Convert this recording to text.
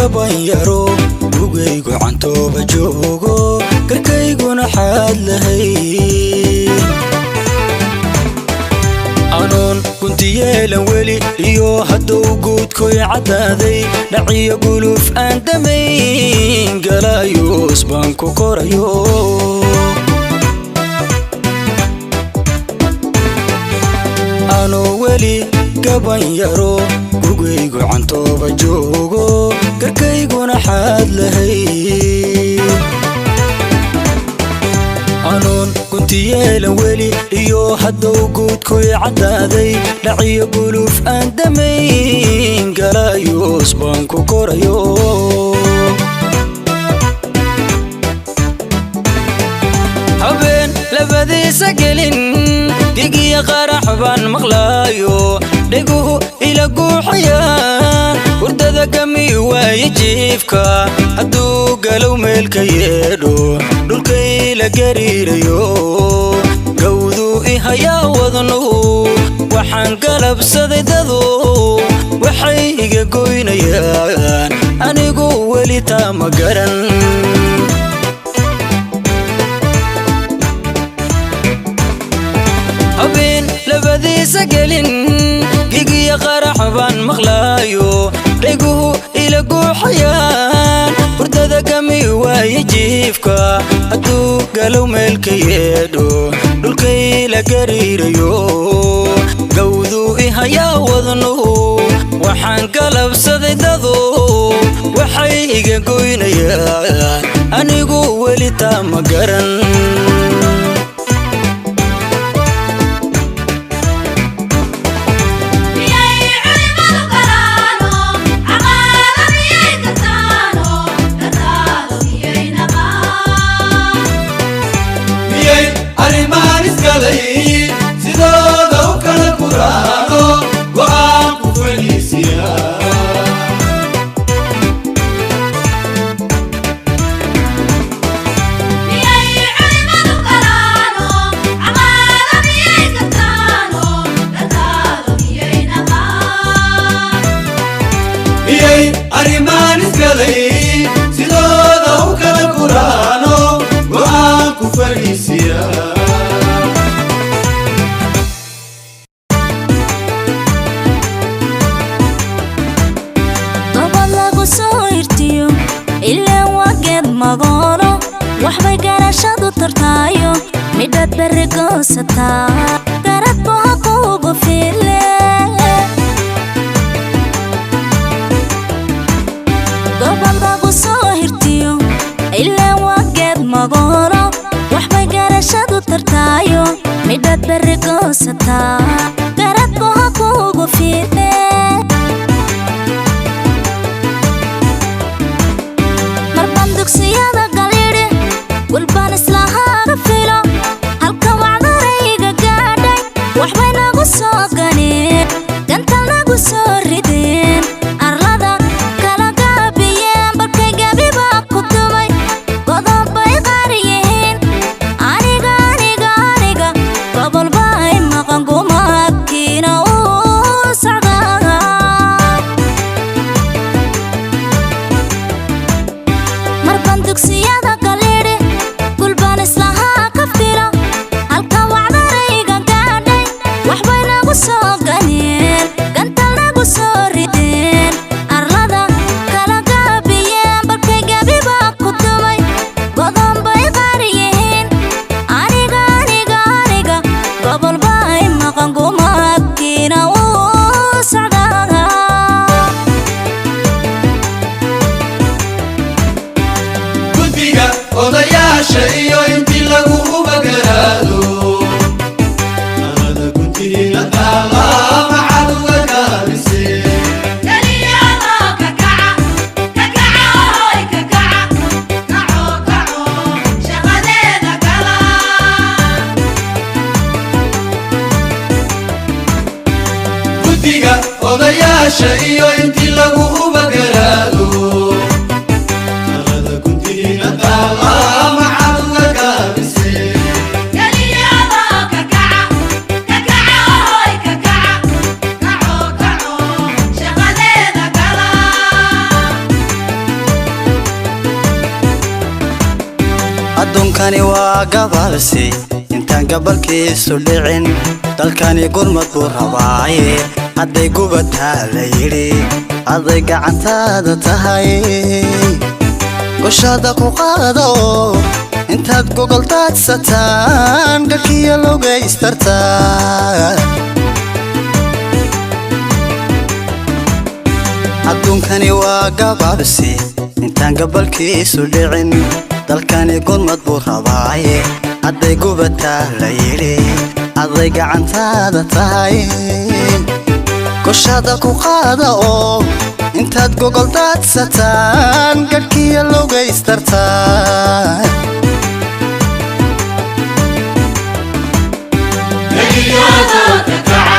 gaban yaro gugaygu cantooba joogo karkayguna xaad lahay anoon kunti yeelan weli iyo hadduu guudkoy caddaaday dhaciyo guluf aan damayn galaayuus baan ku korayo anoo weli gaban yaro gugaygu cantooba joogo karkayguna xaad lahay anoon kunti yeelan weli iyo hadduu guudkoy caddaaday dhaciyo guluf aan damayn galaayuus baan ku korayo habeen labadiisa gelin digiya qarax baan maqlaayo dhiguhu ila guuxayaan hurdada gami waaye jiifka hadduu galow meelka yeedho dhulkay la gariirayo gawduu i hayaa wadnuhu waxaan galabsaday dadu waxay iga goynayaan anigu weli taa ma garan habeen labadiisa gelin gigiya qarax baan maqlaayo dhiguhu ila guuxayaan hurdada gami waaye jiifka hadduu galow meelka yeedho dhulkay la gariirayo gawduu i hayaa wadnuhu waxaan galabsaday dadu waxay iga goynayaan anigu weli taa ma garan waxbay garashadu tartaayo midad berri goosataa garad boha kuugu file gobol lagu soo hirtiyo ilaa waa geed magoolo waxbay garashadu tartaayo midad berri goosataa garad boha kuugu file marban dugsiyada والبان إسلاها فيلو هالكا وعذريقا قادي وحبي ناقو سوقانين قنتا ناقو سوردين أرلادا كالا قابيين بركي قابي باقو دومي قضان باي غاريين آنيقا آنيقا آنيقا قبل باي مقنقو ماكينا وسعدا مربان دوكسيادا قليري شيء انت له بقراله هذا كنت نطالع مع القابسي قال يا ابا ككعه ككعه هاي ككعه كعو كعو شغلنا كلا adduunkani waa gabalsi intaan gabalkiisu dhicin dalkani gurmad buu rabaaye hadday gubataa la yidhi hadday gacantaada tahay goshada ku qaada oo intaad gogol daadsataan galkiya loogaystartaa adduunkani waa gabalsi intaan gabalkiisu dhicin dalkani gurmad buu rabaaye hadday gubataa la yidhi hadday gacantaada tahay goshada ku qaada oo intaad gogol daadsataan galkiya loogaystartaa Geliyaada ka kaca